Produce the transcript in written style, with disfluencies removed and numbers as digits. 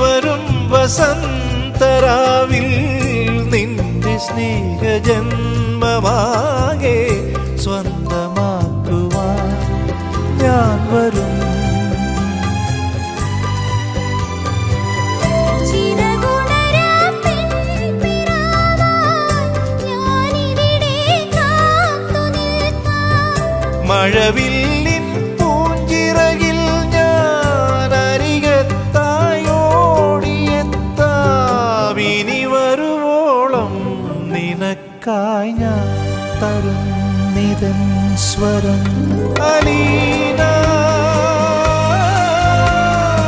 വരും വസന്തരാവിൽ നിന്റെ സ്നേഹജന്മമാകെ സ്വന്തമാക്കുവാൻ ഞാൻ വരും. മഴവില്ലിൻ പൂഞ്ചിറകിൽ ഞാൻ അരികത്തായോടിയെത്താം. ഇനി വരുവോളം നിനക്കായി ഞാൻ തരും നിതൻ സ്വരം. അലീന